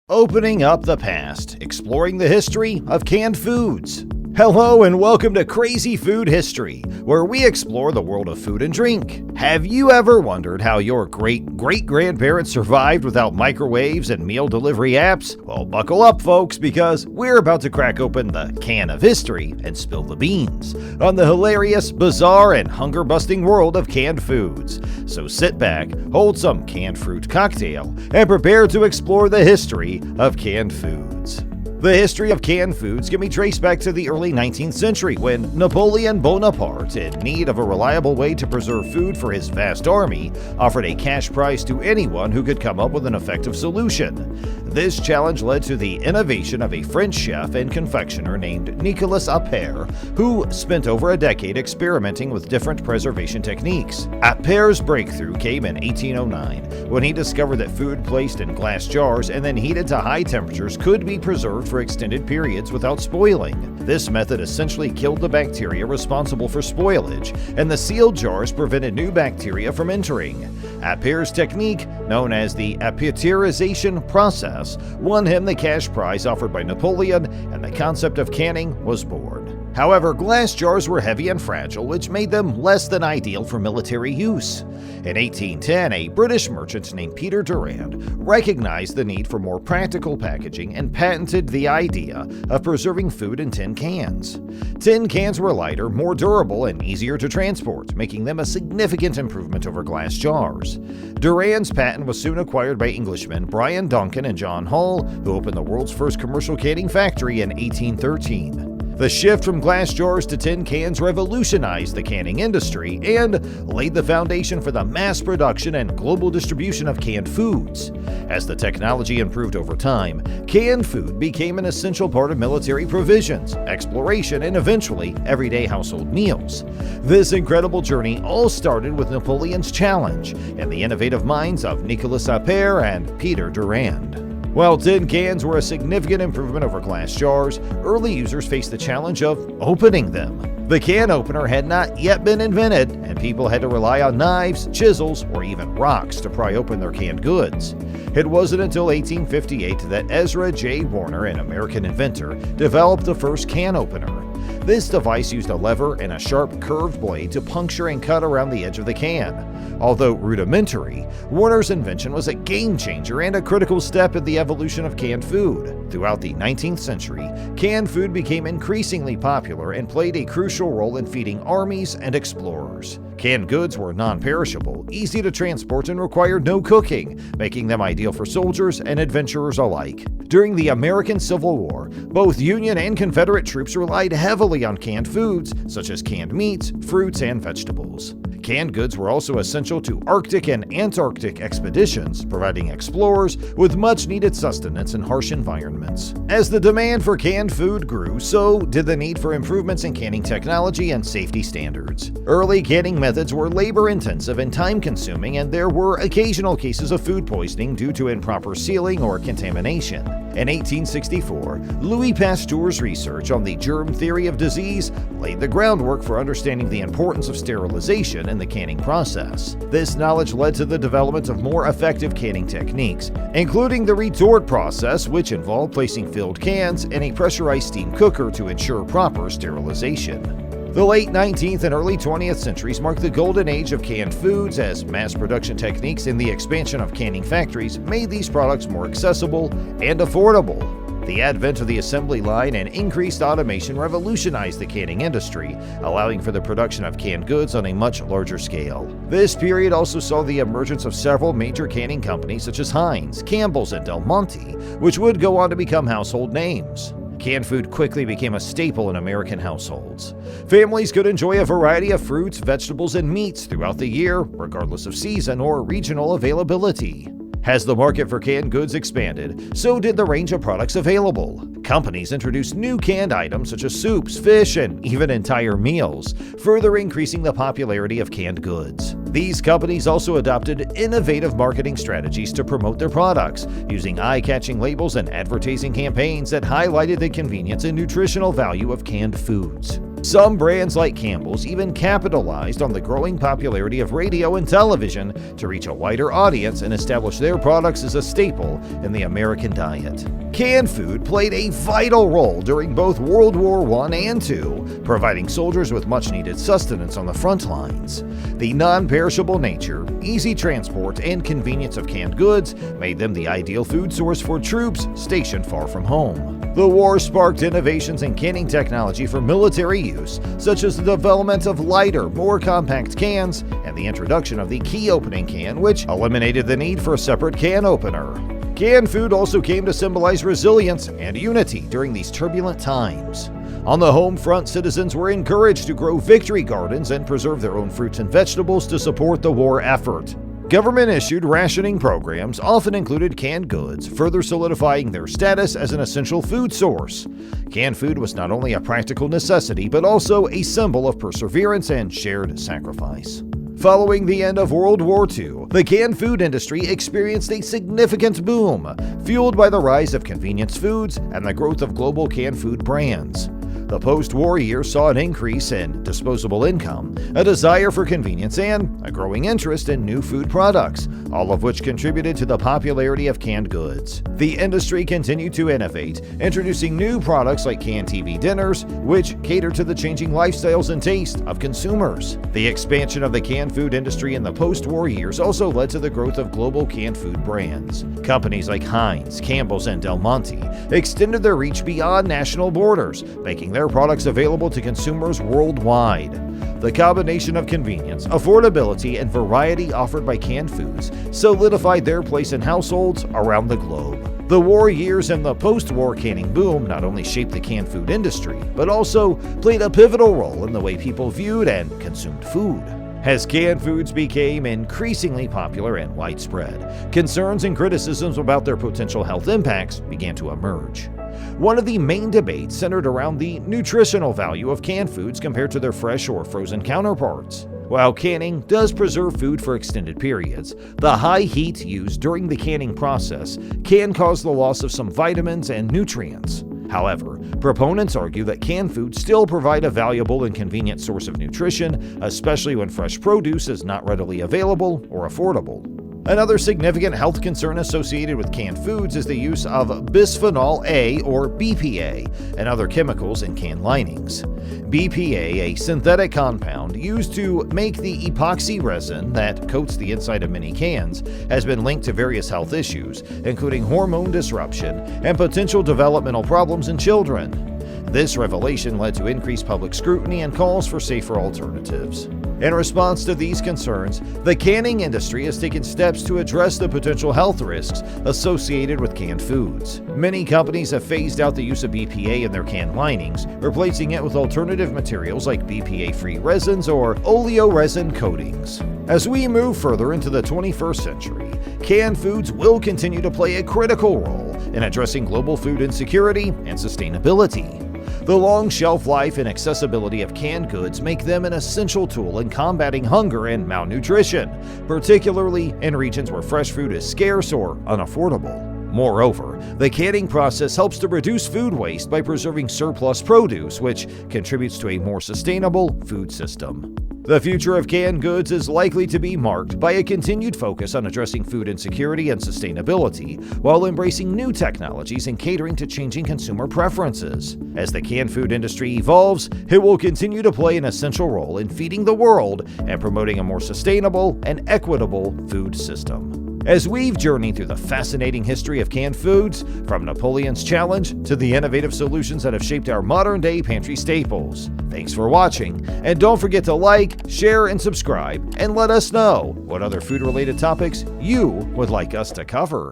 Opening up the past, exploring the history of canned foods. Hello and welcome to Crazy Food History, where we explore the world of food and drink. Have you ever wondered how your great-great-grandparents survived without microwaves and meal delivery apps? Well, buckle up, folks, because we're about to crack open the can of history and spill the beans on the hilarious, bizarre, and hunger-busting world of canned foods. So sit back, hold some canned fruit cocktail, and prepare to explore the history of canned foods. The history of canned foods can be traced back to the early 19th century when Napoleon Bonaparte, in need of a reliable way to preserve food for his vast army, offered a cash prize to anyone who could come up with an effective solution. This challenge led to the innovation of a French chef and confectioner named Nicolas Appert, who spent over a decade experimenting with different preservation techniques. Appert's breakthrough came in 1809 when he discovered that food placed in glass jars and then heated to high temperatures could be preserved for extended periods without spoiling. This method essentially killed the bacteria responsible for spoilage, and the sealed jars prevented new bacteria from entering. Appert's technique, known as the Appertization process, won him the cash prize offered by Napoleon, and the concept of canning was born. However, glass jars were heavy and fragile, which made them less than ideal for military use. In 1810, a British merchant named Peter Durand recognized the need for more practical packaging and patented the idea of preserving food in tin cans. Tin cans were lighter, more durable, and easier to transport, making them a significant improvement over glass jars. Durand's patent was soon acquired by Englishmen Brian Duncan and John Hull, who opened the world's first commercial canning factory in 1813. The shift from glass jars to tin cans revolutionized the canning industry and laid the foundation for the mass production and global distribution of canned foods. As the technology improved over time, canned food became an essential part of military provisions, exploration, and eventually everyday household meals. This incredible journey all started with Napoleon's challenge and the innovative minds of Nicolas Appert and Peter Durand. While tin cans were a significant improvement over glass jars, early users faced the challenge of opening them. The can opener had not yet been invented, and people had to rely on knives, chisels, or even rocks to pry open their canned goods. It wasn't until 1858 that Ezra J. Warner, an American inventor, developed the first can opener. This device used a lever and a sharp, curved blade to puncture and cut around the edge of the can. Although rudimentary, Warner's invention was a game changer and a critical step in the evolution of canned food. Throughout the 19th century, canned food became increasingly popular and played a crucial role in feeding armies and explorers. Canned goods were non-perishable, easy to transport, and required no cooking, making them ideal for soldiers and adventurers alike. During the American Civil War, both Union and Confederate troops relied heavily on canned foods, such as canned meats, fruits, and vegetables. Canned goods were also essential to Arctic and Antarctic expeditions, providing explorers with much-needed sustenance in harsh environments. As the demand for canned food grew, so did the need for improvements in canning technology and safety standards. Early canning methods were labor-intensive and time-consuming, and there were occasional cases of food poisoning due to improper sealing or contamination. In 1864, Louis Pasteur's research on the germ theory of disease laid the groundwork for understanding the importance of sterilization in the canning process. This knowledge led to the development of more effective canning techniques, including the retort process, which involved placing filled cans in a pressurized steam cooker to ensure proper sterilization. The late 19th and early 20th centuries marked the golden age of canned foods as mass production techniques and the expansion of canning factories made these products more accessible and affordable. The advent of the assembly line and increased automation revolutionized the canning industry, allowing for the production of canned goods on a much larger scale. This period also saw the emergence of several major canning companies such as Heinz, Campbell's, and Del Monte, which would go on to become household names. Canned food quickly became a staple in American households. Families could enjoy a variety of fruits, vegetables, and meats throughout the year, regardless of season or regional availability. As the market for canned goods expanded, so did the range of products available. Companies introduced new canned items such as soups, fish, and even entire meals, further increasing the popularity of canned goods. These companies also adopted innovative marketing strategies to promote their products, using eye-catching labels and advertising campaigns that highlighted the convenience and nutritional value of canned foods. Some brands like Campbell's even capitalized on the growing popularity of radio and television to reach a wider audience and establish their products as a staple in the American diet. Canned food played a vital role during both World War I and II, providing soldiers with much-needed sustenance on the front lines. The non-perishable nature, easy transport, and convenience of canned goods made them the ideal food source for troops stationed far from home. The war sparked innovations in canning technology for military use, such as the development of lighter, more compact cans and the introduction of the key opening can, which eliminated the need for a separate can opener. Canned food also came to symbolize resilience and unity during these turbulent times. On the home front, citizens were encouraged to grow victory gardens and preserve their own fruits and vegetables to support the war effort. Government-issued rationing programs often included canned goods, further solidifying their status as an essential food source. Canned food was not only a practical necessity, but also a symbol of perseverance and shared sacrifice. Following the end of World War II, the canned food industry experienced a significant boom, fueled by the rise of convenience foods and the growth of global canned food brands. The post-war years saw an increase in disposable income, a desire for convenience, and a growing interest in new food products, all of which contributed to the popularity of canned goods. The industry continued to innovate, introducing new products like canned TV dinners, which cater to the changing lifestyles and taste of consumers. The expansion of the canned food industry in the post-war years also led to the growth of global canned food brands. Companies like Heinz, Campbell's, and Del Monte extended their reach beyond national borders, making their products available to consumers worldwide. The combination of convenience, affordability, and variety offered by canned foods solidified their place in households around the globe. The war years and the post-war canning boom not only shaped the canned food industry, but also played a pivotal role in the way people viewed and consumed food. As canned foods became increasingly popular and widespread, concerns and criticisms about their potential health impacts began to emerge. One of the main debates centered around the nutritional value of canned foods compared to their fresh or frozen counterparts. While canning does preserve food for extended periods, the high heat used during the canning process can cause the loss of some vitamins and nutrients. However, proponents argue that canned foods still provide a valuable and convenient source of nutrition, especially when fresh produce is not readily available or affordable. Another significant health concern associated with canned foods is the use of bisphenol A, or BPA, and other chemicals in can linings. BPA, a synthetic compound used to make the epoxy resin that coats the inside of many cans, has been linked to various health issues, including hormone disruption and potential developmental problems in children. This revelation led to increased public scrutiny and calls for safer alternatives. In response to these concerns, the canning industry has taken steps to address the potential health risks associated with canned foods. Many companies have phased out the use of BPA in their can linings, replacing it with alternative materials like BPA-free resins or oleoresin coatings. As we move further into the 21st century, canned foods will continue to play a critical role in addressing global food insecurity and sustainability. The long shelf life and accessibility of canned goods make them an essential tool in combating hunger and malnutrition, particularly in regions where fresh food is scarce or unaffordable. Moreover, the canning process helps to reduce food waste by preserving surplus produce, which contributes to a more sustainable food system. The future of canned goods is likely to be marked by a continued focus on addressing food insecurity and sustainability, while embracing new technologies and catering to changing consumer preferences. As the canned food industry evolves, it will continue to play an essential role in feeding the world and promoting a more sustainable and equitable food system. As we've journeyed through the fascinating history of canned foods, from Napoleon's challenge to the innovative solutions that have shaped our modern-day pantry staples. Thanks for watching, and don't forget to like, share, and subscribe, and let us know what other food-related topics you would like us to cover.